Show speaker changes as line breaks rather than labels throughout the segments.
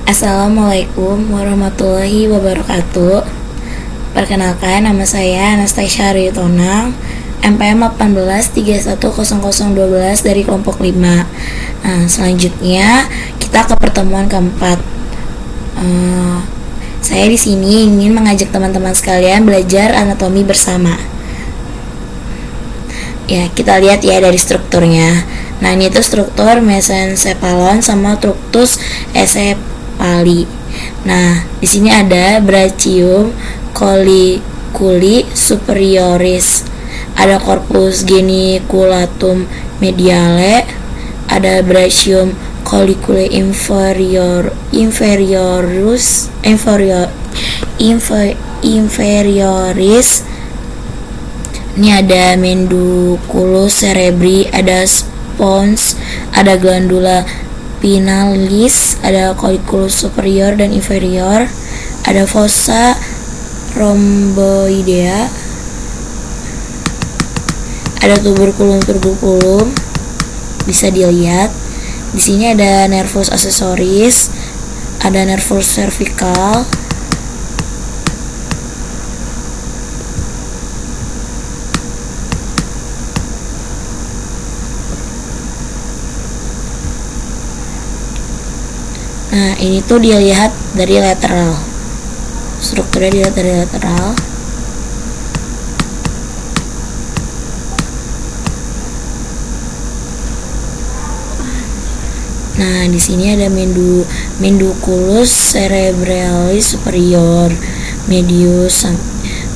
Assalamualaikum warahmatullahi wabarakatuh. Perkenalkan, nama saya Anastasia Aritonang, MPM 18310012 dari kelompok 5. Selanjutnya kita ke pertemuan keempat. Saya di sini ingin mengajak teman-teman sekalian belajar anatomi bersama. Ya, kita lihat ya dari strukturnya. Nah, ini tuh struktur mesencephalon sama trunctus encephali. Nah, di sini ada brachium colliculi superioris, ada corpus geniculatum mediale, ada brachium colliculi inferioris. Ini ada menduculus cerebri, ada pons, ada glandula pinalis, ada colliculus superior dan inferior, ada fossa rhomboidea, ada tuberculum bisa dilihat. Di sini ada nervus accessoris, ada nervus cervical, nah ini tuh dilihat dari lateral, strukturnya dilihat dari lateral. Nah, di sini ada menduculus cerebralis superior, medius,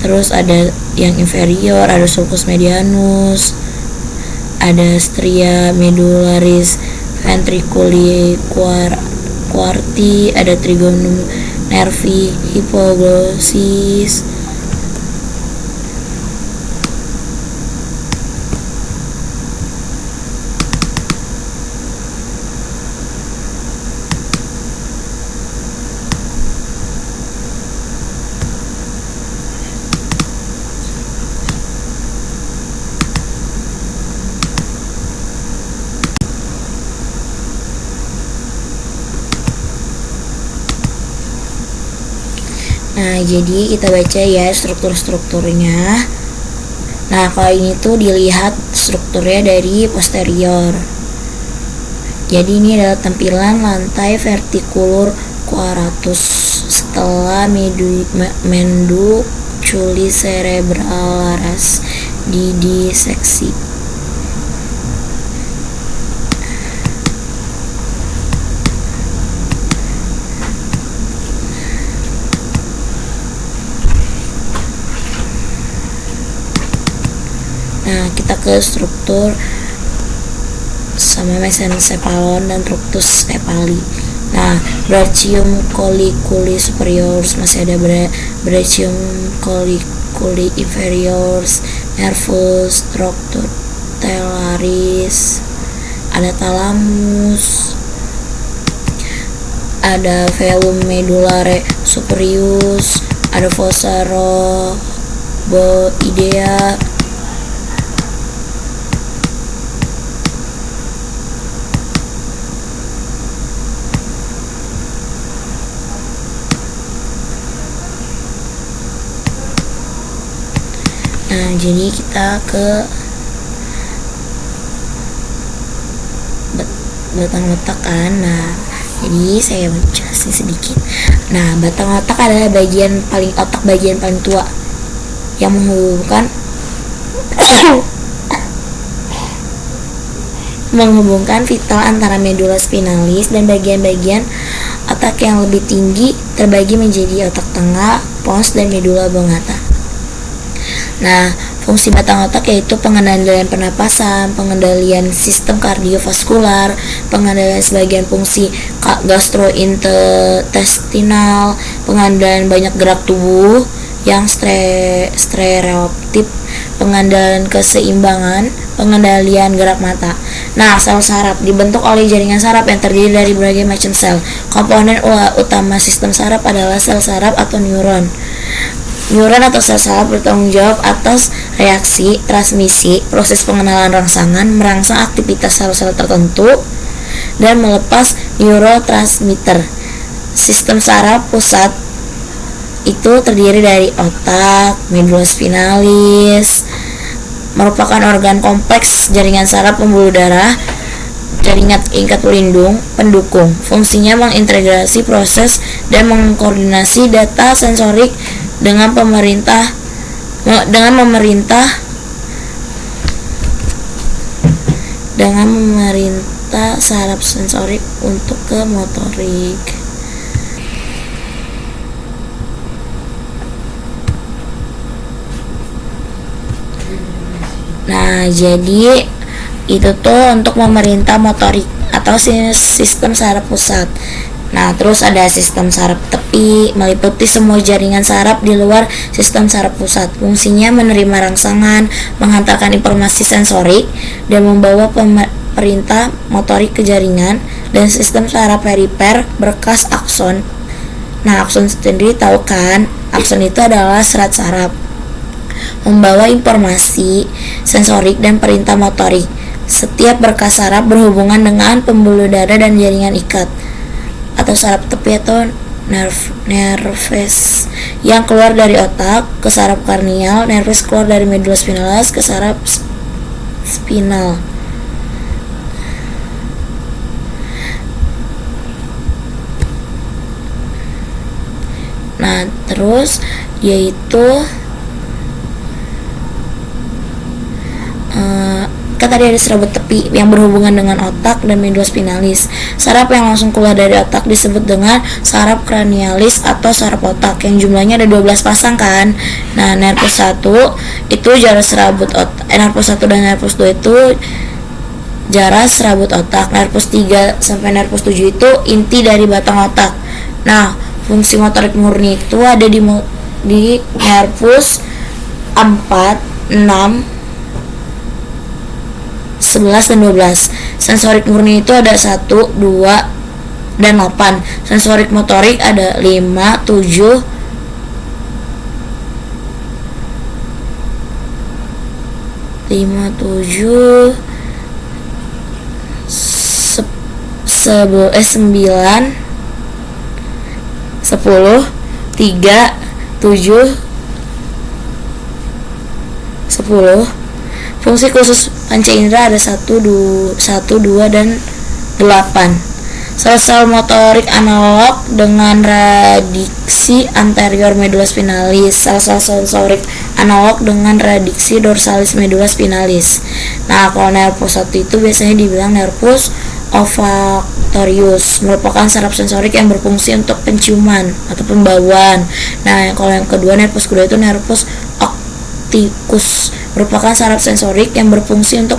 terus ada yang inferior, ada sulcus medianus, ada stria medullaris ventriculi quarti, ada trigonum nervi hypoglossis. Nah, jadi kita baca ya struktur-strukturnya. Nah, kalau ini tuh dilihat strukturnya dari posterior. Jadi ini adalah tampilan lantai vertikulur quadratus setelah menduculi cerebralis didiseksi. Nah, kita ke struktur sama mesencephalon dan trunctus encephali. Nah, brachium colliculi superior, masih ada brachium colliculi inferior, nervus trochotelaris, ada thalamus, ada velum medullare superius, ada fossa rhomboidea, Nah, jadi kita ke batang otak kan. Nah, jadi saya mau jelasin sedikit. Nah, batang otak adalah bagian paling tua yang menghubungkan vital antara medula spinalis dan bagian-bagian otak yang lebih tinggi terbagi menjadi otak tengah, pons, dan medula oblongata. Nah, fungsi batang otak yaitu pengendalian pernapasan, pengendalian sistem kardiovaskular, pengendalian sebagian fungsi gastrointestinal, pengendalian banyak gerak tubuh yang stereotip, pengendalian keseimbangan, pengendalian gerak mata. Nah, sel saraf dibentuk oleh jaringan saraf yang terdiri dari berbagai macam sel. Komponen utama sistem saraf adalah sel saraf atau neuron. Neuron atau sel saraf bertanggung jawab atas reaksi, transmisi, proses pengenalan rangsangan, merangsang aktivitas sel-sel tertentu, dan melepas neurotransmitter. Sistem saraf pusat itu terdiri dari otak, medula spinalis, merupakan organ kompleks jaringan saraf pembuluh darah, jaringan ikat pelindung, pendukung. Fungsinya mengintegrasi proses dan mengkoordinasi data sensorik dengan memerintah saraf sensorik untuk ke motorik. Nah, jadi itu tuh untuk memerintah motorik atau sistem saraf pusat. Nah, terus ada sistem saraf tepi, meliputi semua jaringan saraf di luar sistem saraf pusat. Fungsinya menerima rangsangan, menghantarkan informasi sensorik, dan membawa perintah motorik ke jaringan. Dan sistem saraf perifer berkas akson. Nah, akson sendiri tahu kan? Akson itu adalah serat saraf, membawa informasi sensorik dan perintah motorik. Setiap berkas saraf berhubungan dengan pembuluh darah dan jaringan ikat atau saraf tepi atau nerves yang keluar dari otak ke saraf karnial, nerves keluar dari medula spinalis ke saraf spinal. Nah, terus yaitu kan tadi ada serabut tepi yang berhubungan dengan otak dan medula spinalis. Saraf yang langsung keluar dari otak disebut dengan saraf cranialis atau saraf otak yang jumlahnya ada 12 pasang kan. Nah, nervus 1 itu jaras serabut otak. Nervus 1 dan nervus 2 itu jaras serabut otak. Nervus 3 sampai nervus 7 itu inti dari batang otak. Nah, fungsi motorik murni itu ada di nervus 4, 6, 11 dan 12. Sensorik murni itu ada 1, 2, dan 8. Sensorik motorik ada 5, 7, 9, 10, 3, 7, 10. Fungsi khusus panca indera ada 1, 2, dan 8. Sel-sel motorik analog dengan radiksi anterior medula spinalis. Sel-sel sensorik analog dengan radiksi dorsalis medula spinalis. Nah, kalau nervus 1 itu biasanya dibilang nervus olfactorius, merupakan saraf sensorik yang berfungsi untuk penciuman atau pembauan. Nah, kalau yang kedua nervus kedua itu nervus opticus, merupakan saraf sensorik yang berfungsi untuk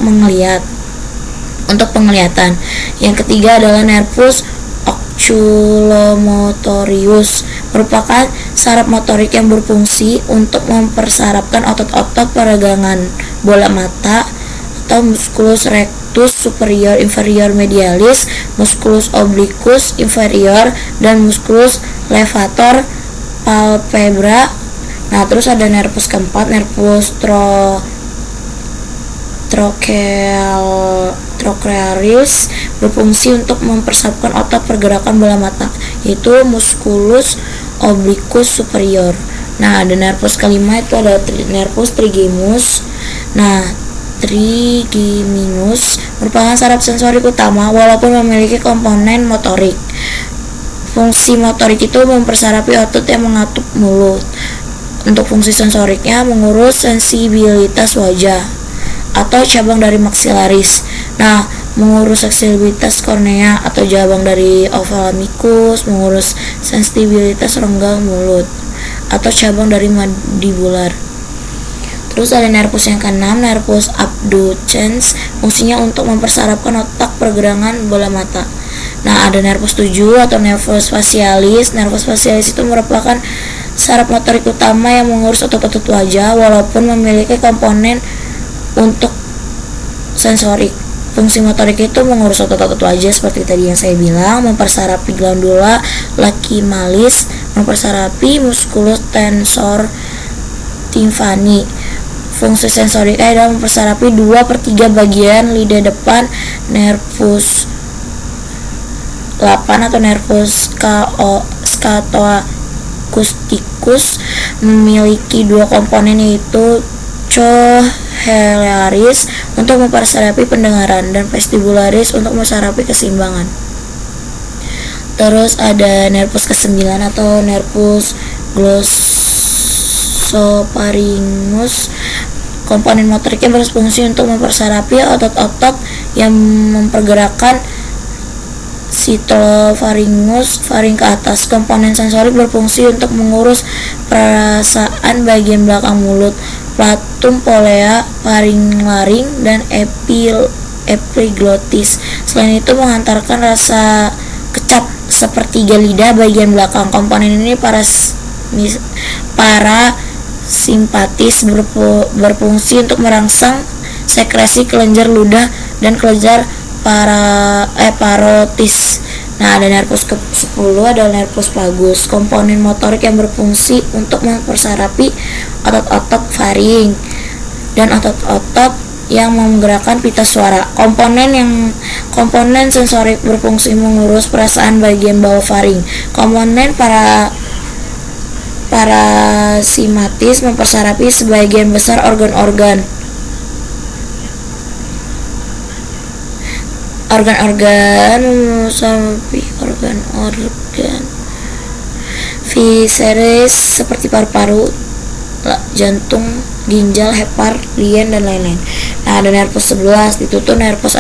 penglihatan. Yang ketiga adalah nervus oculomotorius, merupakan saraf motorik yang berfungsi untuk mempersarafkan otot-otot peregangan bola mata atau musculus rectus superior inferior medialis, musculus obliquus inferior, dan musculus levator palpebra. Nah, terus ada nervus keempat, nervus trochlearis, berfungsi untuk mempersarafkan otot pergerakan bola mata, yaitu musculus obliquus superior. Nah, ada nervus kelima itu ada nervus trigeminus. Nah, trigeminus merupakan saraf sensorik utama walaupun memiliki komponen motorik. Fungsi motorik itu mempersarafi otot yang mengatup mulut. Untuk fungsi sensoriknya mengurus sensibilitas wajah atau cabang dari maxillaris. Nah, mengurus sensibilitas kornea atau cabang dari ophthalmicus, mengurus sensitivitas rongga mulut atau cabang dari mandibular. Terus ada nervus yang keenam, nervus abducens, fungsinya untuk mempersarafkan otak pergerangan bola mata. Nah, ada nervus 7 atau nervus facialis. Nervus facialis itu merupakan saraf motorik utama yang mengurus otot-otot wajah walaupun memiliki komponen untuk sensorik. Fungsi motorik itu mengurus otot-otot wajah seperti tadi yang saya bilang, mempersarafi glandula lacrimalis, mempersarafi musculus tensor timpani. Fungsi sensoriknya adalah mempersarafi 2/3 bagian lidah depan nervus 8 atau nervus scatoacusticus memiliki dua komponen, yaitu cochlearis untuk mempersarapi pendengaran dan vestibularis untuk mempersarapi keseimbangan. Terus ada nervus ke-9 atau nervus glossopharyngeus. Komponen motoriknya berfungsi untuk mempersarapi otot-otot yang mempergerakkan cystopharyngeus faring ke atas. Komponen sensorik berfungsi untuk mengurus perasaan bagian belakang mulut, platum, polea, faring-laring, dan epiglottis. Selain itu menghantarkan rasa kecap sepertiga lidah bagian belakang. Komponen ini parasimpatis berfungsi untuk merangsang sekresi kelenjar ludah dan kelenjar parotis. Nah, ada nervus ke-10 adalah nervus vagus. Komponen motorik yang berfungsi untuk mempersarapi otot-otot faring dan otot-otot yang menggerakkan pita suara. Komponen sensorik berfungsi mengurus perasaan bagian bawah faring. Komponen parasimpatis mempersarapi sebagian besar organ-organ visceris seperti paru-paru, jantung, ginjal, hepar, lien, dan lain-lain. Nah, ada nervus 11, ditutup nervus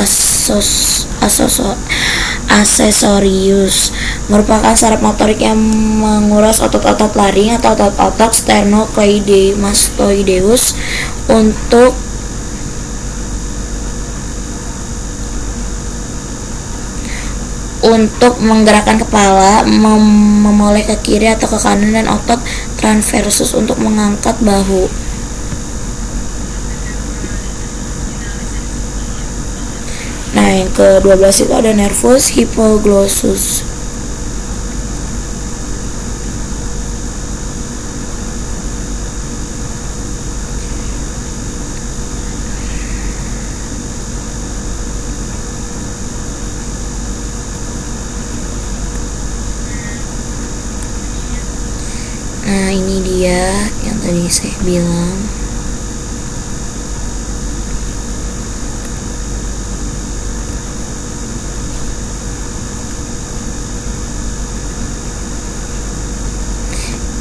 accessorius, merupakan saraf motorik yang menguras otot-otot laring atau otot-otot sternocleidomastoideus untuk menggerakkan kepala, memoleh ke kiri atau ke kanan, dan otot transversus untuk mengangkat bahu. Nah, yang ke-12 itu ada nervus hypoglossus. Nah, ini dia yang tadi saya bilang.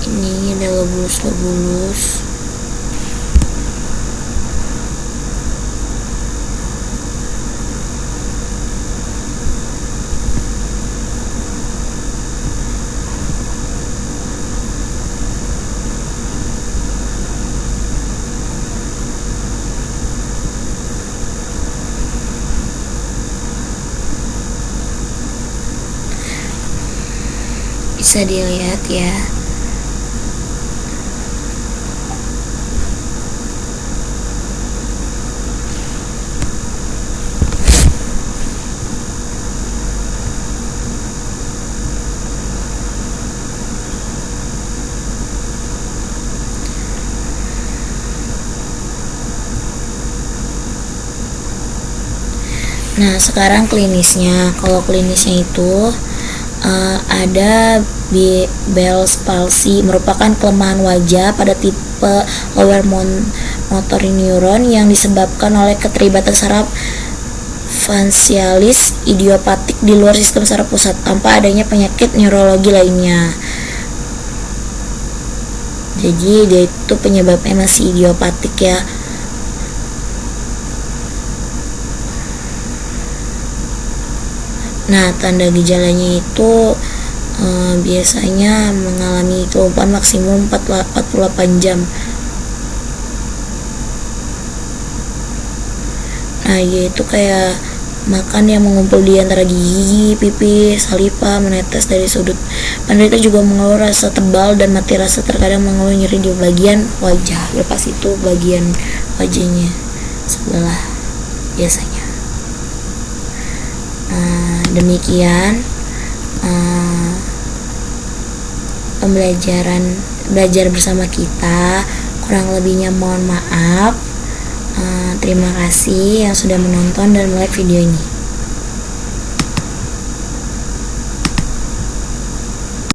Ini ada lobulus. Bisa dilihat ya. Nah, sekarang klinisnya. Kalau klinisnya itu ada Bell's palsy, merupakan kelemahan wajah pada tipe lower motor neuron yang disebabkan oleh keterlibatan saraf facialis idiopatik di luar sistem saraf pusat tanpa adanya penyakit neurologi lainnya. Jadi dia itu penyebabnya masih idiopatik ya. Nah, tanda gejalanya itu biasanya mengalami kelumpuhan maksimum 48 jam. Nah, yaitu kayak makan yang mengumpul di antara gigi, pipi, saliva menetes dari sudut. Penderita juga mengeluh rasa tebal dan mati rasa, terkadang mengeluh nyeri di bagian wajah. Lepas itu bagian wajahnya sebelah biasanya. Demikian belajar bersama kita. Kurang lebihnya mohon maaf. Terima kasih yang sudah menonton dan like video ini.